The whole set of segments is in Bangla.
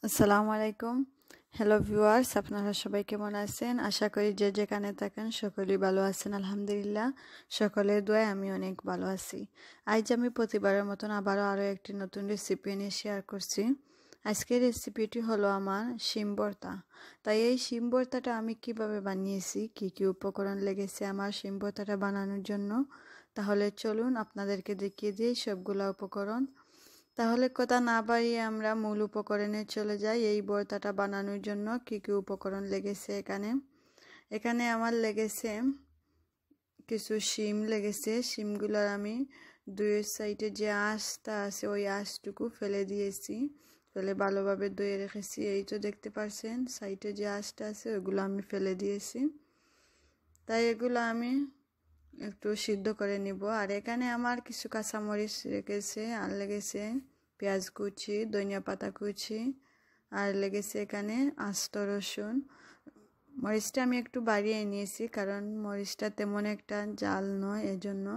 আসসালামু আলাইকুম। হ্যালো ভিউয়ার্স, আপনারা সবাই কেমন আছেন? আশা করি যে যেখানে থাকেন সকলেই ভালো আছেন। আলহামদুলিল্লাহ, সকলের দোয়ায় আমি অনেক ভালো আছি। আজ আমি প্রতিবারের মতন আরও একটি নতুন রেসিপি নিয়ে শেয়ার করছি। আজকের রেসিপিটি হলো আমার শিম ভর্তা। তাই এই শিম ভর্তাটা আমি কিভাবে বানিয়েছি, কি কি উপকরণ লেগেছে আমার শিম ভর্তাটা বানানোর জন্য, তাহলে চলুন আপনাদেরকে দেখিয়ে দিই সবগুলা উপকরণ। তাহলে কথা না বাড়িয়ে আমরা মূল উপকরণে চলে যাই। এই ভর্তাটা বানানোর জন্য কি কি উপকরণ লেগেছে এখানে আমার লেগেছে কিছু শিম লেগেছে। শিমগুলোর আমি দুই সাইডে যে আঁশটা আছে ওই আঁশটুকু ফেলে দিয়েছি, ফেলে ভালোভাবে ধুয়ে রেখেছি। এই তো দেখতে পাচ্ছেন সাইডে যে আঁশটা আছে ওইগুলো আমি ফেলে দিয়েছি। তাই এগুলো আমি একটু সিদ্ধ করে নিব। আর এখানে আমার কিছু কাঁচামরিচ লেগেছে, আর লেগেছে পেঁয়াজ কুচি, ধনিয়া পাতা কুচি, আর লেগেছে এখানে আস্ত রসুন। মরিচটা আমি একটু বাড়িয়ে নিয়েছি কারণ মরিচটা তেমন একটা জাল নয় এজন্য।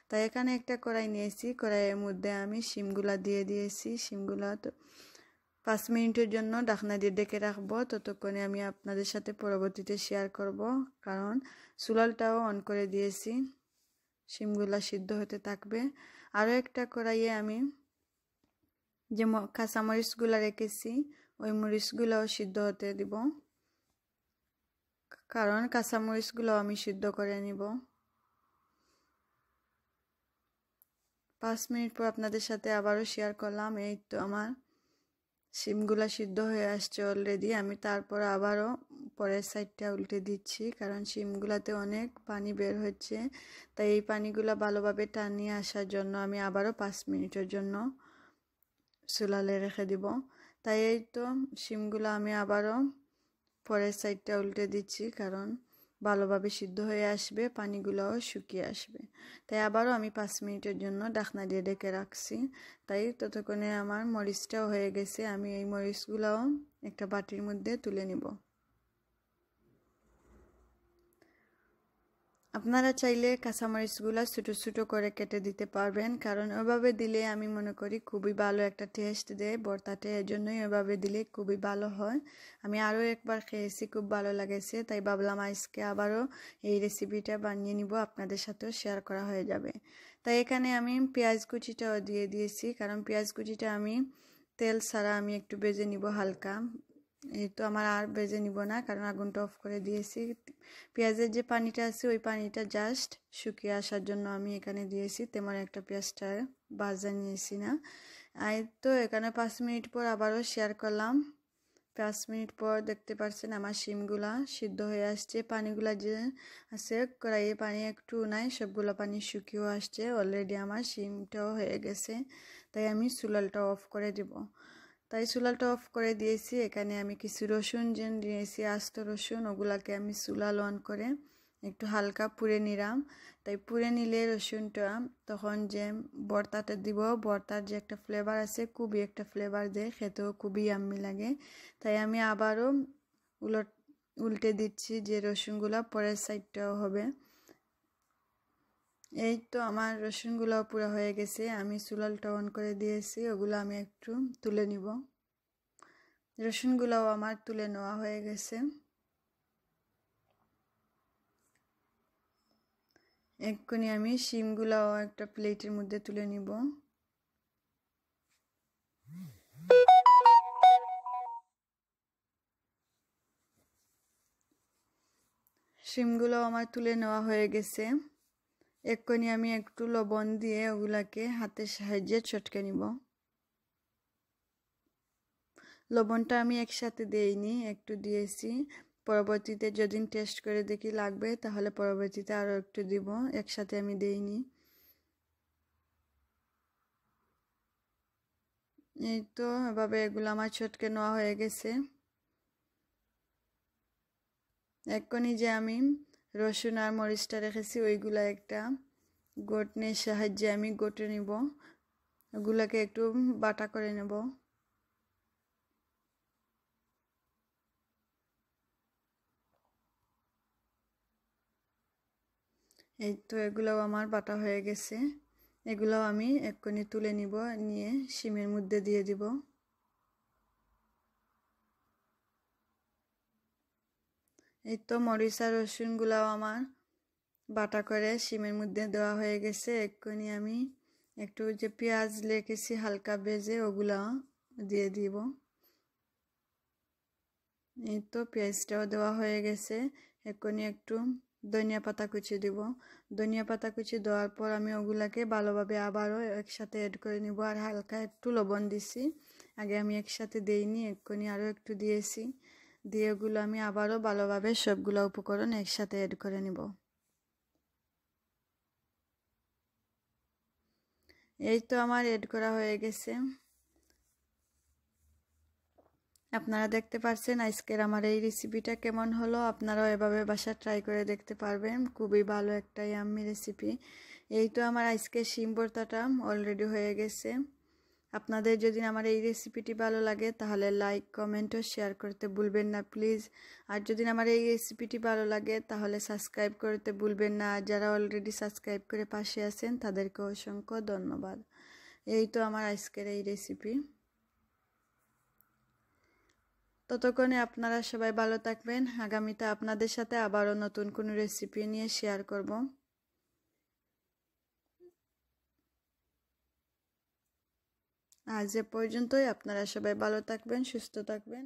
তাই এখানে একটা কড়াই নিয়েছি, কড়াইয়ের মধ্যে আমি শিমগুলা দিয়ে দিয়েছি। শিমগুলা তো 5 মিনিটের জন্য ঢাকনা দিয়ে ডেকে রাখবো। ততক্ষণে আমি আপনাদের সাথে পরবর্তীতে শেয়ার করব, কারণ চুলাটাও অন করে দিয়েছি। শিমগুলা সিদ্ধ হতে থাকবে। আরও একটা কড়াইয়ে আমি যে কাঁচামরিচগুলো রেখেছি ওই মরিচগুলোও সিদ্ধ হতে দিব, কারণ কাঁচামরিচগুলো আমি সিদ্ধ করে নিব। 5 মিনিট পর আপনাদের সাথে আবারও শেয়ার করলাম। এই তো আমার শিমগুলা সিদ্ধ হয়ে আসছে অলরেডি। আমি তারপর আবারও পরের সাইডটা উল্টে দিচ্ছি, কারণ শিমগুলাতে অনেক পানি বের হচ্ছে। তাই এই পানিগুলো ভালোভাবে টানিয়ে আসার জন্য আমি আবারও 5 মিনিটের জন্য চুলালে রেখে দিব। তাই এই তো শিমগুলো আমি আবারও পরের সাইডটা উল্টে দিচ্ছি, কারণ ভালোভাবে সিদ্ধ হয়ে আসবে, পানিগুলোও শুকিয়ে আসবে। তাই আবারও আমি 5 মিনিটের জন্য ঢাকনা দিয়ে ঢেকে রাখছি। তাই ততক্ষণে আমার মরিচটাও হয়ে গেছে। আমি এই মরিচগুলোও একটা বাটির মধ্যে তুলে নিব। আপনারা চাইলে কাঁচামরিচগুলো ছোটো ছোটো করে কেটে দিতে পারবেন, কারণ ওইভাবে দিলে আমি মনে করি খুবই ভালো একটা টেস্ট দেয় ভর্তাতে। এর জন্যই ওইভাবে দিলে খুবই ভালো হয়। আমি আরও একবার খেয়েছি, খুব ভালো লেগেছে। তাই ভাবলাম আজকে আবারও এই রেসিপিটা বানিয়ে নিব, আপনাদের সাথেও শেয়ার করা হয়ে যাবে। তাই এখানে আমি পেঁয়াজ কুচিটাও দিয়ে দিয়েছি, কারণ পেঁয়াজ কুচিটা আমি তেল ছাড়া আমি একটু ভেজে নিব হালকা। এই তো আমার আর ভেজে নিব না, কারণ আগুনটা অফ করে দিয়েছি। পেঁয়াজের যে পানিটা আছে ওই পানিটা জাস্ট শুকিয়ে আসার জন্য আমি এখানে দিয়েছি, তেমন একটা পেঁয়াজটা ভাজা নিয়েছি না। আর তো এখানে 5 মিনিট পর আবারও শেয়ার করলাম। 5 মিনিট পর দেখতে পাচ্ছেন আমার শিমগুলা সিদ্ধ হয়ে আসছে। পানিগুলা যে আছে কড়াইয়ে পানি একটু নাই, সবগুলো পানি শুকিয়েও আসছে। অলরেডি আমার শিমটাও হয়ে গেছে। তাই আমি চুলাটা অফ করে দিব। তাই চুলাটা অফ করে দিয়েছি। এখানে আমি কিছু রসুন যে দিয়েছি, আস্ত রসুন, ওগুলাকে আমি চুলা অন করে একটু হালকা পুড়ে নিলাম। তাই পুড়ে নিলে রসুনটা তখন যে ভর্তাটা দিব, ভর্তার যে একটা ফ্লেভার আছে, খুবই একটা ফ্লেভার দেয়, খেতেও খুবই ইয়াম্মি লাগে। তাই আমি আবারও উল্টে দিচ্ছি যে রসুনগুলা পরের সাইডটাও হবে। এই তো আমার রসুনগুলাও পুরো হয়ে গেছে। আমি চুলাটা অন করে দিয়েছি, ওগুলো আমি একটু তুলে নিব। রসুনগুলাও আমার তুলে নেওয়া হয়ে গেছে। এক্ষুনি আমি শিমগুলাও একটা প্লেটের মধ্যে তুলে নিব। শিমগুলাও আমার তুলে নেওয়া হয়ে গেছে। এক্ষুনি আমি একটু লবণ দিয়ে ওগুলাকে হাতের সাহায্যে চটকে নিব। লবণটা আমি একসাথে দেইনি, একটু দিয়েছি। পরবর্তীতে যেদিন টেস্ট করে দেখি লাগবে তাহলে পরবর্তীতে আরও একটু দিব, একসাথে আমি দেইনি। এই তো এভাবে এগুলো আমার চটকে নেওয়া হয়ে গেছে। এক্ষুনি যে আমি রসুন আর মরিচটা রেখেছি ওইগুলা একটা ঘটনির সাহায্যে আমি ঘটে নিব, ওগুলাকে একটু বাটা করে নেব। এই তো এগুলোও আমার বাটা হয়ে গেছে। এগুলোও আমি এক্ষুনি তুলে নিব, নিয়ে শিমের মধ্যে দিয়ে দিব। এই তো মরিচ আর রসুনগুলাও আমার বাটা করে শিমের মধ্যে দেওয়া হয়ে গেছে। এক্ষুনি আমি একটু যে পেঁয়াজ রেখেছি হালকা ভেজে ওগুলা দিয়ে দিব। এই তো পেঁয়াজটাও দেওয়া হয়ে গেছে। এক্ষুনি একটু ধনিয়া পাতা কুচি দিব। ধনিয়া পাতা কুচি দেওয়ার পর আমি ওগুলাকে ভালোভাবে আবারও একসাথে অ্যাড করে নিব। আর হালকা একটু লবণ দিছি, আগে আমি একসাথে দেইনি, এক্ষুনি আরও একটু দিয়েছি। দিয়ে ওগুলো আমি আবারও ভালোভাবে সবগুলো উপকরণ একসাথে অ্যাড করে নিব। এই তো আমার অ্যাড করা হয়ে গেছে। আপনারা দেখতে পাচ্ছেন আজকের আমার এই রেসিপিটা কেমন হলো। আপনারাও এভাবে বাসা ট্রাই করে দেখতে পারবেন, খুবই ভালো একটা ইয়াম্মি রেসিপি। এই তো আমার আজকে শিম ভর্তাটা অলরেডি হয়ে গেছে। আপনাদের যদি আমার এই রেসিপিটি ভালো লাগে তাহলে লাইক কমেন্ট ও শেয়ার করতে ভুলবেন না প্লিজ। আর যদি আমার এই রেসিপিটি ভালো লাগে তাহলে সাবস্ক্রাইব করতে ভুলবেন না। আর যারা অলরেডি সাবস্ক্রাইব করে পাশে আছেন তাদেরকে অসংখ্য ধন্যবাদ। এই তো আমার আজকের এই রেসিপি। ততক্ষণে আপনারা সবাই ভালো থাকবেন। আগামীতে আপনাদের সাথে আবারও নতুন কোনো রেসিপি নিয়ে শেয়ার করব। আজ এ পর্যন্তই। আপনারা সবাই ভালো থাকবেন, সুস্থ থাকবেন।